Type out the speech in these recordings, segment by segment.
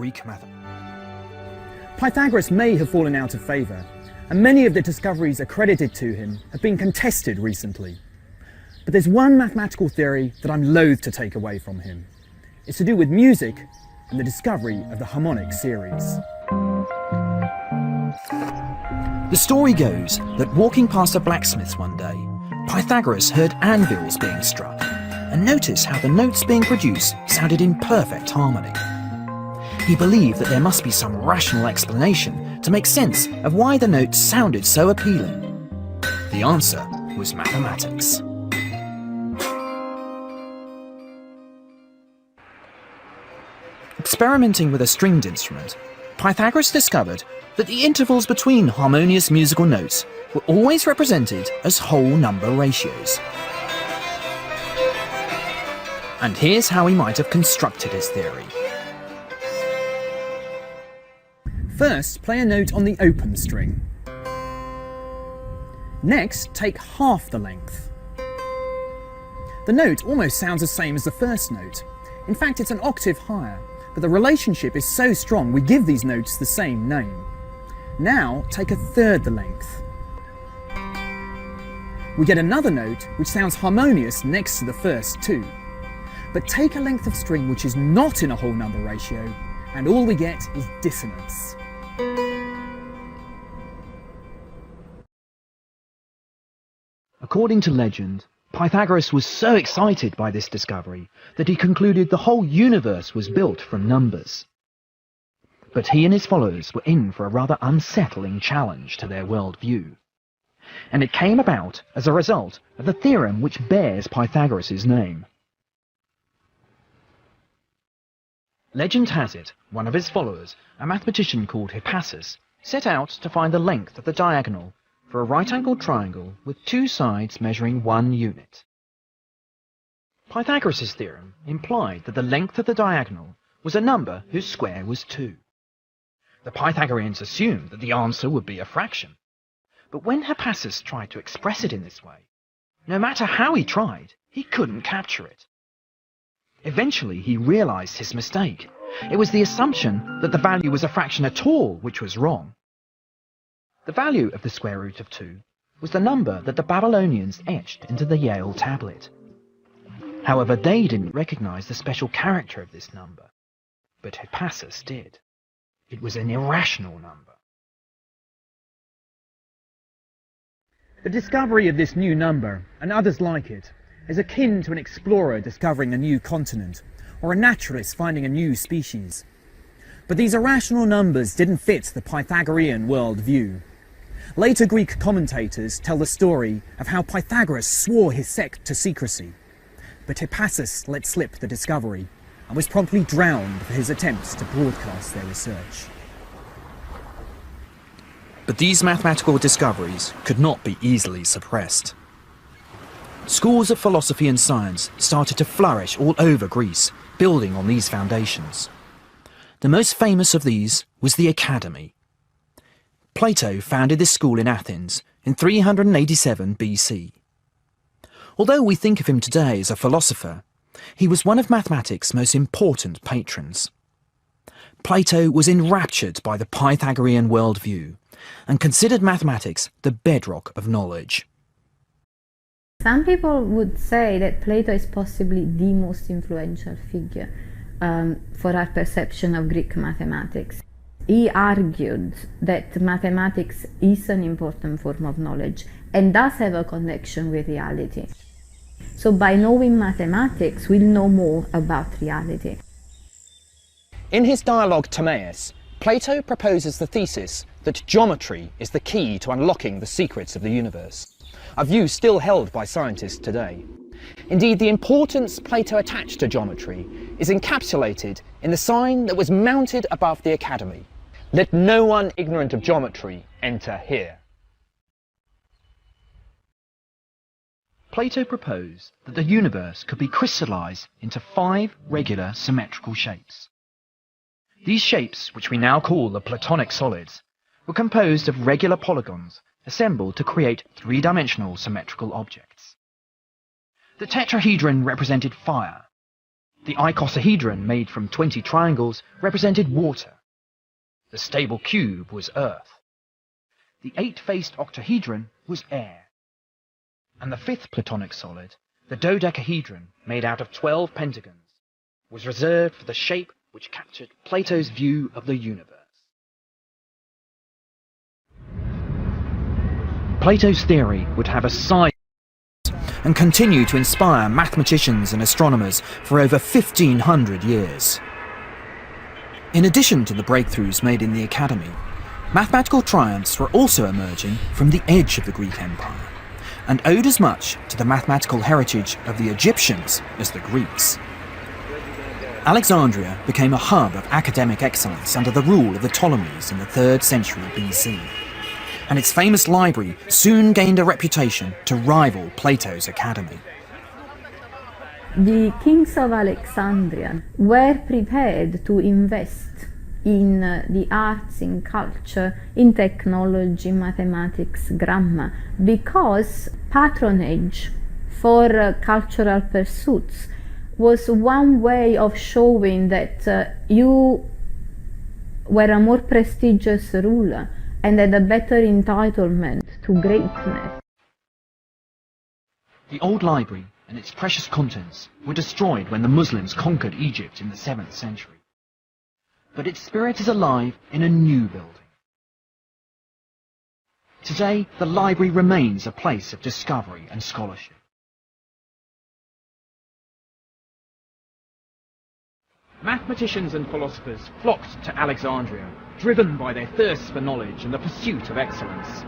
Greek method. Pythagoras may have fallen out of favour, and many of the discoveries accredited to him have been contested recently. But there's one mathematical theory that I'm loath to take away from him. It's to do with music and the discovery of the harmonic series. The story goes that walking past a blacksmith one day, Pythagoras heard anvils being struck and noticed how the notes being produced sounded in perfect harmony. He believed that there must be some rational explanation to make sense of why the notes sounded so appealing. The answer was mathematics. Experimenting with a stringed instrument, Pythagoras discovered that the intervals between harmonious musical notes were always represented as whole number ratios. And here's how he might have constructed his theory. First, play a note on the open string. Next, take half the length. The note almost sounds the same as the first note. In fact, it's an octave higher, but the relationship is so strong we give these notes the same name. Now, take a third the length. We get another note which sounds harmonious next to the first two. But take a length of string which is not in a whole number ratio, and all we get is dissonance. According to legend, Pythagoras was so excited by this discovery that he concluded the whole universe was built from numbers. But he and his followers were in for a rather unsettling challenge to their worldview. And it came about as a result of the theorem which bears Pythagoras' name. Legend has it, one of his followers, a mathematician called Hippasus, set out to find the length of the diagonal for a right-angled triangle with two sides measuring 1 unit. Pythagoras' theorem implied that the length of the diagonal was a number whose square was 2. The Pythagoreans assumed that the answer would be a fraction. But when Hippasus tried to express it in this way, no matter how he tried, he couldn't capture it. Eventually, he realized his mistake. It was the assumption that the value was a fraction at all which was wrong. The value of the square root of 2 was the number that the Babylonians etched into the Yale tablet. However, they didn't recognize the special character of this number, but Hippasus did. It was an irrational number. The discovery of this new number, and others like it, is akin to an explorer discovering a new continent, or a naturalist finding a new species. But these irrational numbers didn't fit the Pythagorean worldview. Later Greek commentators tell the story of how Pythagoras swore his sect to secrecy, but Hippasus let slip the discovery and was promptly drowned for his attempts to broadcast their research. But these mathematical discoveries could not be easily suppressed. Schools of philosophy and science started to flourish all over Greece, building on these foundations. The most famous of these was the Academy. Plato founded this school in Athens in 387 BC. Although we think of him today as a philosopher, he was one of mathematics' most important patrons. Plato was enraptured by the Pythagorean worldview and considered mathematics the bedrock of knowledge. Some people would say that Plato is possibly the most influential figure for our perception of Greek mathematics. He argued that mathematics is an important form of knowledge and does have a connection with reality. So by knowing mathematics, we'll know more about reality. In his dialogue Timaeus, Plato proposes the thesis that geometry is the key to unlocking the secrets of the universe, a view still held by scientists today. Indeed, the importance Plato attached to geometry is encapsulated in the sign that was mounted above the Academy: "Let no one ignorant of geometry enter here." Plato proposed that the universe could be crystallized into 5 regular symmetrical shapes. These shapes, which we now call the Platonic solids, were composed of regular polygons assembled to create 3-dimensional symmetrical objects. The tetrahedron represented fire, The icosahedron made from 20 triangles represented water. The stable cube was earth. The 8-faced octahedron was air. And the 5th platonic solid, the dodecahedron, made out of 12 pentagons, was reserved for the shape which captured Plato's view of the universe. Plato's theory would have a size and continue to inspire mathematicians and astronomers for over 1,500 years. In addition to the breakthroughs made in the Academy, mathematical triumphs were also emerging from the edge of the Greek Empire, and owed as much to the mathematical heritage of the Egyptians as the Greeks. Alexandria became a hub of academic excellence under the rule of the Ptolemies in the 3rd century BC, and its famous library soon gained a reputation to rival Plato's Academy. The kings of Alexandria were prepared to invest in the arts, in culture, in technology, mathematics, grammar, because patronage for cultural pursuits was one way of showing that you were a more prestigious ruler and had a better entitlement to greatness. The old library and its precious contents were destroyed when the Muslims conquered Egypt in the 7th century. But its spirit is alive in a new building. Today, the library remains a place of discovery and scholarship. Mathematicians and philosophers flocked to Alexandria, driven by their thirst for knowledge and the pursuit of excellence.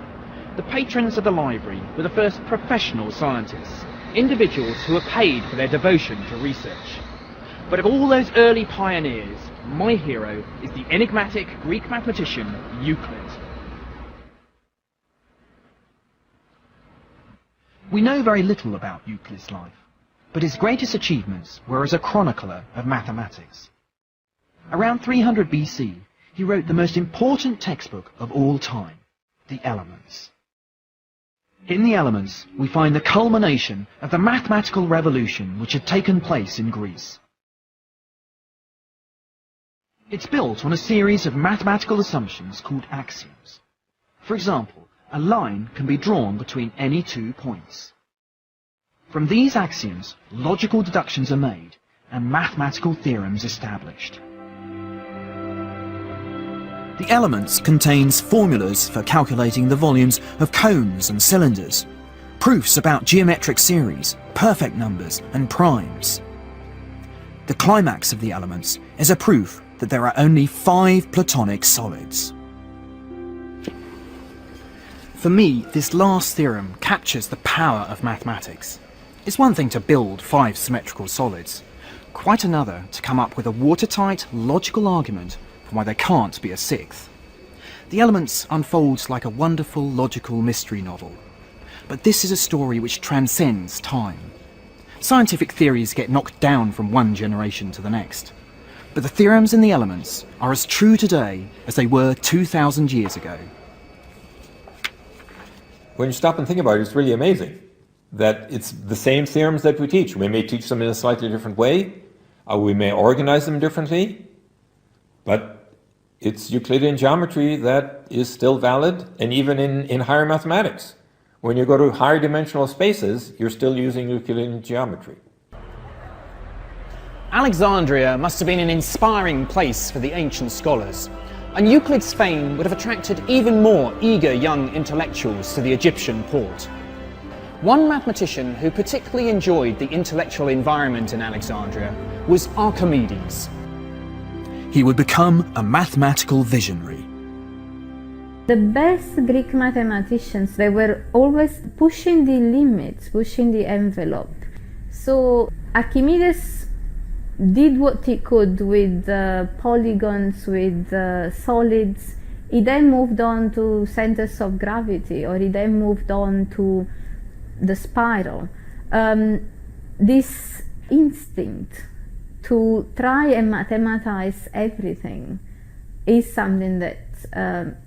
The patrons of the library were the first professional scientists, individuals who were paid for their devotion to research. But of all those early pioneers, my hero is the enigmatic Greek mathematician Euclid. We know very little about Euclid's life, but his greatest achievements were as a chronicler of mathematics. Around 300 BC, he wrote the most important textbook of all time, the Elements. In the Elements, we find the culmination of the mathematical revolution which had taken place in Greece. It's built on a series of mathematical assumptions called axioms. For example, a line can be drawn between any 2 points. From these axioms, logical deductions are made and mathematical theorems established. The Elements contains formulas for calculating the volumes of cones and cylinders, proofs about geometric series, perfect numbers and primes. The climax of the Elements is a proof that there are only 5 Platonic solids. For me, this last theorem captures the power of mathematics. It's one thing to build 5 symmetrical solids, quite another to come up with a watertight, logical argument for why there can't be a 6th. The Elements unfolds like a wonderful, logical mystery novel. But this is a story which transcends time. Scientific theories get knocked down from one generation to the next. But the theorems in the Elements are as true today as they were 2,000 years ago. When you stop and think about it, it's really amazing that it's the same theorems that we teach. We may teach them in a slightly different way, or we may organize them differently, but it's Euclidean geometry that is still valid, and even in higher mathematics. When you go to higher dimensional spaces, you're still using Euclidean geometry. Alexandria must have been an inspiring place for the ancient scholars, and Euclid's fame would have attracted even more eager young intellectuals to the Egyptian port. One mathematician who particularly enjoyed the intellectual environment in Alexandria was Archimedes. He would become a mathematical visionary. The best Greek mathematicians, they were always pushing the limits, pushing the envelope. So Archimedes did what he could with polygons, with solids. He then moved on to centers of gravity, or he then moved on to the spiral. This instinct to try and mathematize everything is something that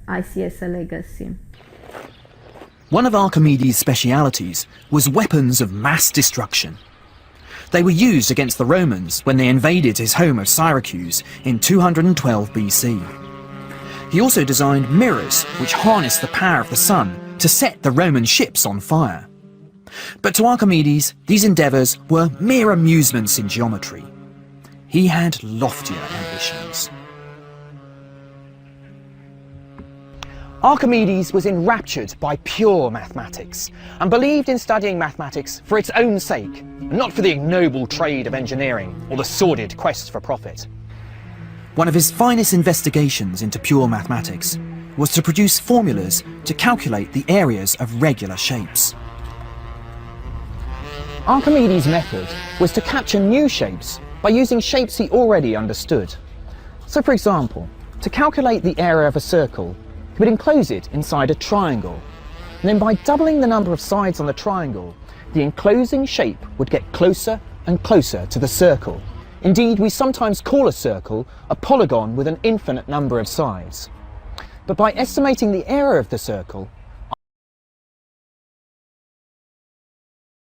I see as a legacy. One of Archimedes' specialities was weapons of mass destruction. They were used against the Romans when they invaded his home of Syracuse in 212 BC. He also designed mirrors which harnessed the power of the sun to set the Roman ships on fire. But to Archimedes, these endeavours were mere amusements in geometry. He had loftier ambitions. Archimedes was enraptured by pure mathematics and believed in studying mathematics for its own sake, and not for the ignoble trade of engineering or the sordid quest for profit. One of his finest investigations into pure mathematics was to produce formulas to calculate the areas of regular shapes. Archimedes' method was to capture new shapes by using shapes he already understood. So, for example, to calculate the area of a circle, he would enclose it inside a triangle, and then by doubling the number of sides on the triangle, the enclosing shape would get closer and closer to the circle. Indeed, we sometimes call a circle a polygon with an infinite number of sides. But by estimating the area of the circle,